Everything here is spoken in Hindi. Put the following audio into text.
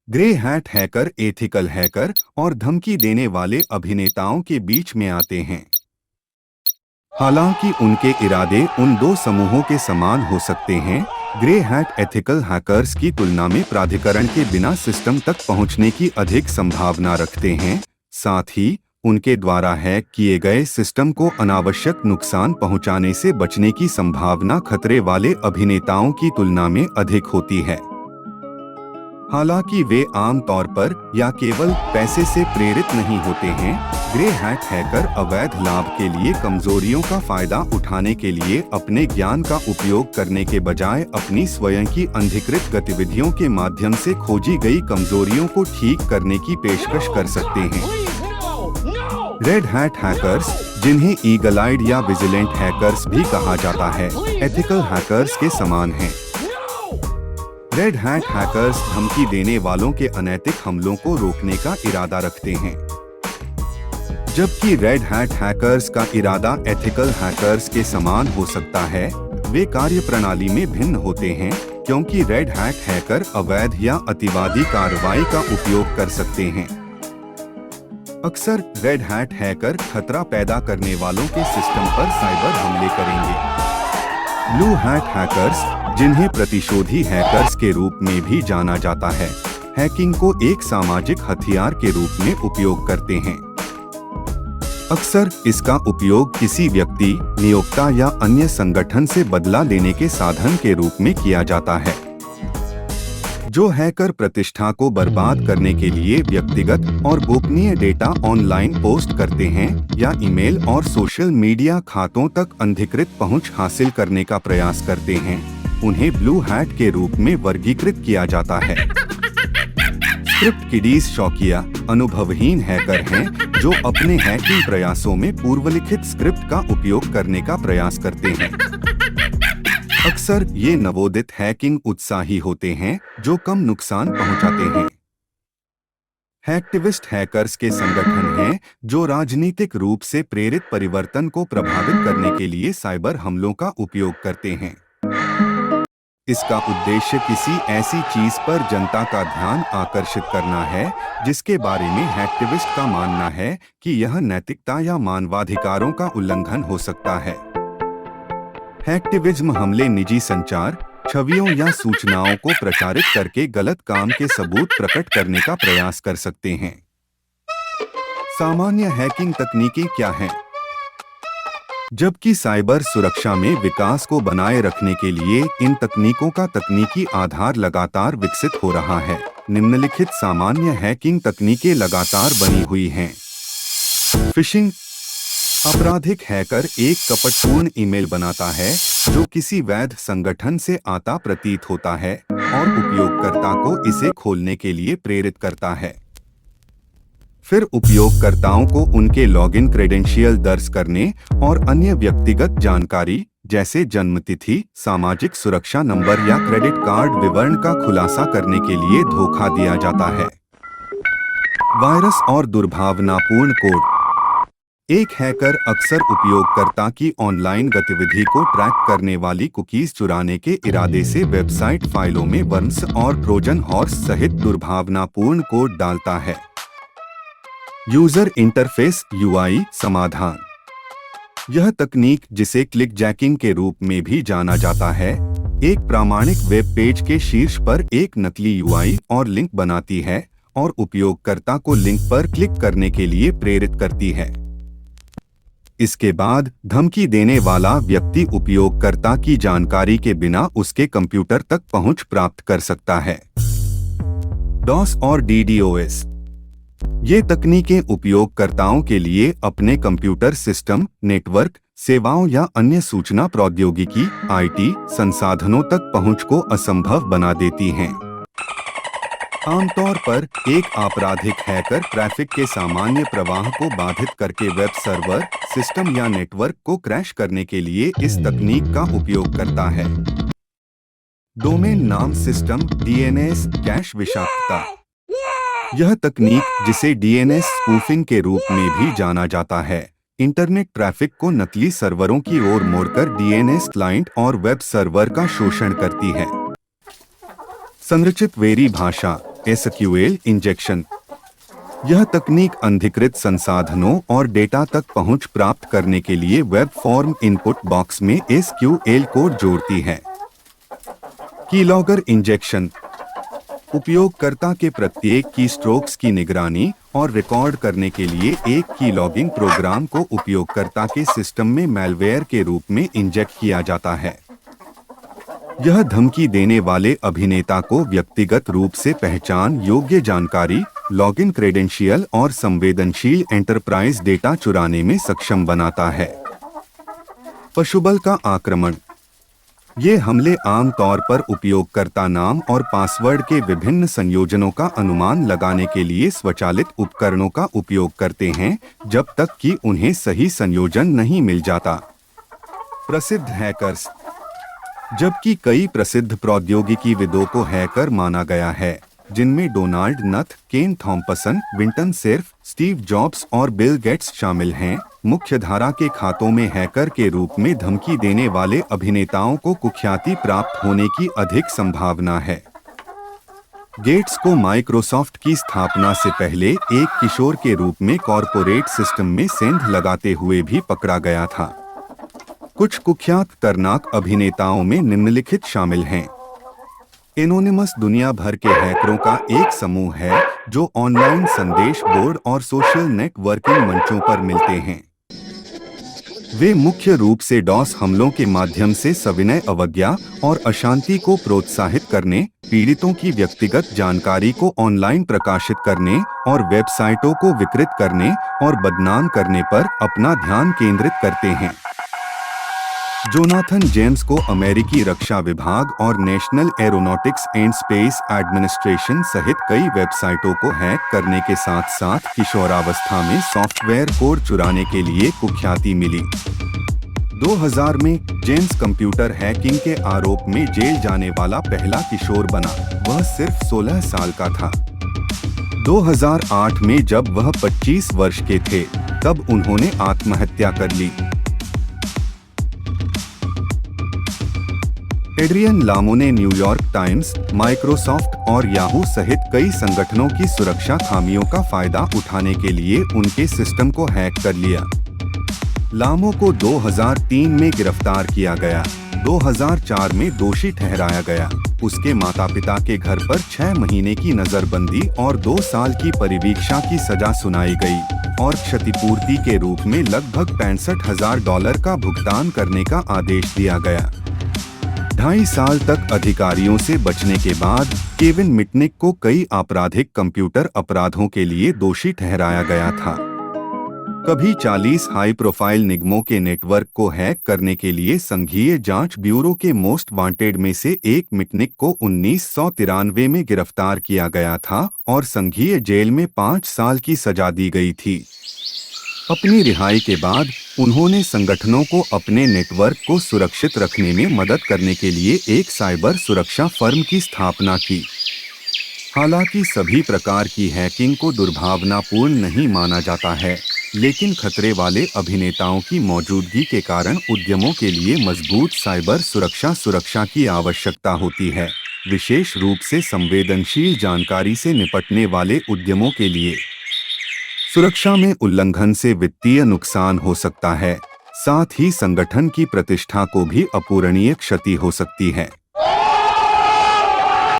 Grey hat hacker ethical hacker और धमकी देने वाले अभिनेताओं के बीच में आते हैं। हालांकि उनके इरादे उन दो समूहों के समान हो सकते हैं, ग्रे हैट एथिकल हैकर्स की तुलना में प्राधिकरण के बिना सिस्टम तक पहुंचने की अधिक संभावना रखते हैं। साथ ही उनके द्वारा हैक किए गए सिस्टम को अनावश्यक नुकसान पहुंचाने से बचने की संभावना खतरे वाले अभिनेताओं की तुलना में अधिक होती है। हालांकि वे आम तौर पर या केवल पैसे से प्रेरित नहीं होते हैं, ग्रे हैट हैकर अवैध लाभ के लिए कमजोरियों का फायदा उठाने के लिए अपने ज्ञान का उपयोग करने के बजाय अपनी स्वयं की अनधिकृत गतिविधियों के माध्यम से खोजी गई कमजोरियों को ठीक करने की पेशकश कर सकते हैं। रेड हैट हैकर्स, जिन्हें ईगल आइड या विजिलेंट हैकर्स भी कहा जाता है, एथिकल हैकर्स के समान हैं। रेड हैट हैकर्स धमकी देने वालों के अनैतिक हमलों को रोकने का इरादा रखते हैं, जबकि रेड हैट हैकर्स का इरादा एथिकल हैकर्स के समान हो सकता है। वे कार्यप्रणाली में भिन्न होते हैं, क्योंकि रेड हैट हैकर अवैध या अतिवादी कार्रवाई का उपयोग कर सकते हैं। अक्सर रेड हैट हैकर खतरा पैदा करने वालों के सिस्टम पर साइबर हमले करेंगे। ब्लू हैट हैकर्स, जिन्हें प्रतिशोधी हैकर्स के रूप में भी जाना जाता है, हैकिंग को एक सामाजिक हथियार के रूप में उपयोग करते हैं। अक्सर इसका उपयोग किसी व्यक्ति, नियोक्ता या अन्य संगठन से बदला लेने के साधन के रूप में किया जाता है। जो हैकर प्रतिष्ठा को बर्बाद करने के लिए व्यक्तिगत और गोपनीय डेटा ऑनलाइन पोस्ट करते हैं या ईमेल और सोशल मीडिया खातों तक अनधिकृत पहुंच हासिल करने का प्रयास करते हैं, उन्हें ब्लू हैट के रूप में वर्गीकृत किया जाता है। स्क्रिप्ट किडीज शौकिया, अनुभवहीन हैकर हैं जो अपने हैकिंग प्रयासों में पूर्वलिखित स्क्रिप्ट का उपयोग करने का प्रयास करते हैं। अक्सर ये नवोदित हैकिंग उत्साही होते हैं जो कम नुकसान पहुंचाते हैं। हैक्टिविस्ट हैकर्स के संगठन हैं जो राजनीतिक रूप से प्रेरित परिवर्तन को प्रभावित करने के लिए साइबर हमलों का उपयोग करते हैं। इसका उद्देश्य किसी ऐसी चीज पर जनता का ध्यान आकर्षित करना है जिसके बारे में हैक्टिविस्ट का मानना है कि यह नैतिकता या मानवाधिकारों का उल्लंघन हो सकता है। हैक्टिविज्म हमले निजी संचार, छवियों या सूचनाओं को प्रचारित करके गलत काम के सबूत प्रकट करने का प्रयास कर सकते हैं। सामान्य हैकिंग तकनीकें क्या हैं? जबकि साइबर सुरक्षा में विकास को बनाए रखने के लिए इन तकनीकों का तकनीकी आधार लगातार विकसित हो रहा है, निम्नलिखित सामान्य हैकिंग तकनीकें लगातार बनी हुई हैं। फिशिंग। आपराधिक हैकर एक कपटपूर्ण ईमेल बनाता है जो किसी वैध संगठन से आता प्रतीत होता है और उपयोगकर्ता को इसे खोलने के लिए प्रेरित करता है। फिर उपयोगकर्ताओं को उनके लॉगिन क्रेडेंशियल दर्ज करने और अन्य व्यक्तिगत जानकारी जैसे जन्मतिथि, सामाजिक सुरक्षा नंबर या क्रेडिट कार्ड विवरण का खुलासा करने के लिए धोखा दिया जाता है। वायरस और दुर्भावनापूर्ण कोड। एक हैकर अक्सर उपयोगकर्ता की ऑनलाइन गतिविधि को ट्रैक करने वाली कुकीज चुराने के इरादे से वेबसाइट फाइलों में वर्म्स और ट्रोजन हॉर्स सहित दुर्भावनापूर्ण कोड डालता है। यूजर इंटरफेस (यूआई) समाधान। यह तकनीक, जिसे क्लिक जैकिंग के रूप में भी जाना जाता है, एक प्रामाणिक वेब पेज के शीर्ष पर एक नकली यूआई और लिंक बनाती है और उपयोगकर्ता को लिंक पर क्लिक करने के लिए प्रेरित करती है। इसके बाद धमकी देने वाला व्यक्ति उपयोगकर्ता की जानकारी के बिना उसके कंप्यूटर तक पहुंच प्राप्त कर सकता है। डॉस और डीडोएस। ये तकनीकें उपयोगकर्ताओं के लिए अपने कंप्यूटर सिस्टम, नेटवर्क, सेवाओं या अन्य सूचना प्रौद्योगिकी (आईटी) संसाधनों तक पहुंच को असंभव बना देती हैं। आमतौर पर एक आपराधिक हैकर ट्रैफिक के सामान्य प्रवाह को बाधित करके वेब सर्वर, सिस्टम या नेटवर्क को क्रैश करने के लिए इस तकनीक का उपयोग करता है। डोमेन नाम सिस्टम डीएनएस कैश विषाक्तता। यह तकनीक, जिसे डीएनएस स्पूफिंग के रूप में भी जाना जाता है, इंटरनेट ट्रैफिक को नकली सर्वरों की ओर मोड़कर डीएनएस क्लाइंट और वेब सर्वर का शोषण करती है। संरचित क्वेरी भाषा। SQL injection. यह तकनीक अनधिकृत संसाधनों और डेटा तक पहुंच प्राप्त करने के लिए वेब फॉर्म इनपुट बॉक्स में एसक्यूएल कोड जोड़ती है। Keylogger injection. उपयोगकर्ता के प्रत्येक कीस्ट्रोक्स की निगरानी और रिकॉर्ड करने के लिए एक कीलॉगिंग प्रोग्राम को उपयोगकर्ता के सिस्टम में मैलवेयर के रूप में इंजेक्ट किया जाता है। यह धमकी देने वाले अभिनेता को व्यक्तिगत रूप से पहचान योग्य जानकारी, लॉगिन क्रेडेंशियल और संवेदनशील एंटरप्राइज डेटा चुराने में सक्षम बनाता है। पशुबल का आक्रमण। ये हमले आमतौर पर उपयोगकर्ता नाम और पासवर्ड के विभिन्न संयोजनों का अनुमान लगाने के लिए स्वचालित उपकरणों का उपयोग करते हैं, जब तक कि उन्हें सही संयोजन नहीं मिल जाता। प्रसिद्ध हैकर्स। जबकि कई प्रसिद्ध प्रौद्योगिकीविदों को हैकर माना गया है, जिनमें डोनाल्ड नथ, केन थॉम्पसन, विंटन सेर्फ, स्टीव जॉब्स और बिल गेट्स शामिल हैं, मुख्यधारा के खातों में हैकर के रूप में धमकी देने वाले अभिनेताओं को कुख्याति प्राप्त होने की अधिक संभावना है। गेट्स को माइक्रोसॉफ्ट की स्थापना से पहले एक किशोर के रूप में कॉरपोरेट सिस्टम में सेंध लगाते हुए भी पकड़ा गया था। कुछ कुख्यात खतरनाक अभिनेताओं में निम्नलिखित शामिल हैं। एनोनिमस दुनिया भर के हैकरों का एक समूह है जो ऑनलाइन संदेश बोर्ड और सोशल नेटवर्किंग मंचों पर मिलते हैं। वे मुख्य रूप से डॉस हमलों के माध्यम से सविनय अवज्ञा और अशांति को प्रोत्साहित करने, पीड़ितों की व्यक्तिगत जानकारी को ऑनलाइन प्रकाशित करने और वेबसाइटों को विकृत करने और बदनाम करने पर अपना ध्यान केंद्रित करते हैं। जोनाथन जेम्स को अमेरिकी रक्षा विभाग और national aeronautics and space administration सहित कई वेबसाइटों को हैक करने के साथ साथ किशोरावस्था में सॉफ्टवेयर कोड चुराने के लिए कुख्याति मिली। 2000 में जेम्स कंप्यूटर हैकिंग के आरोप में जेल जाने वाला पहला किशोर बना। वह सिर्फ 16 साल का था। 2008 में जब वह 25 वर्ष के थे, तब उन्होंने आत्महत्या कर ली। एड्रियन लामो ने न्यूयॉर्क टाइम्स, माइक्रोसॉफ्ट और याहू सहित कई संगठनों की सुरक्षा खामियों का फायदा उठाने के लिए उनके सिस्टम को हैक कर लिया। लामो को 2003 में गिरफ्तार किया गया। 2004 में दोषी ठहराया गया। उसके माता-पिता के घर पर 6 महीने की नजरबंदी और 2 साल की परिवीक्षा की सजा सुनाई गई और क्षतिपूर्ति के रूप में लगभग $65,000 का भुगतान करने का आदेश दिया गया। 2.5 साल तक अधिकारियों से बचने के बाद केविन मिटनिक को कई आपराधिक कंप्यूटर अपराधों के लिए दोषी ठहराया गया था। कभी 40 हाई प्रोफाइल निगमों के नेटवर्क को हैक करने के लिए संघीय जांच ब्यूरो के मोस्ट वांटेड में से एक मिटनिक को 1993 में गिरफ्तार किया गया था और संघीय जेल में 5 साल की सजा दी गई थी। अपनी रिहाई के बाद उन्होंने संगठनों को अपने नेटवर्क को सुरक्षित रखने में मदद करने के लिए एक साइबर सुरक्षा फर्म की स्थापना की। हालांकि सभी प्रकार की हैकिंग को दुर्भावनापूर्ण नहीं माना जाता है, लेकिन खतरे वाले अभिनेताओं की मौजूदगी के कारण उद्यमों के लिए मजबूत साइबर सुरक्षा की आवश्यकता होती है, विशेष रूप से संवेदनशील जानकारी से निपटने वाले उद्यमों के लिए। सुरक्षा में उल्लंघन से वित्तीय नुकसान हो सकता है, साथ ही संगठन की प्रतिष्ठा को भी अपूरणीय क्षति हो सकती है।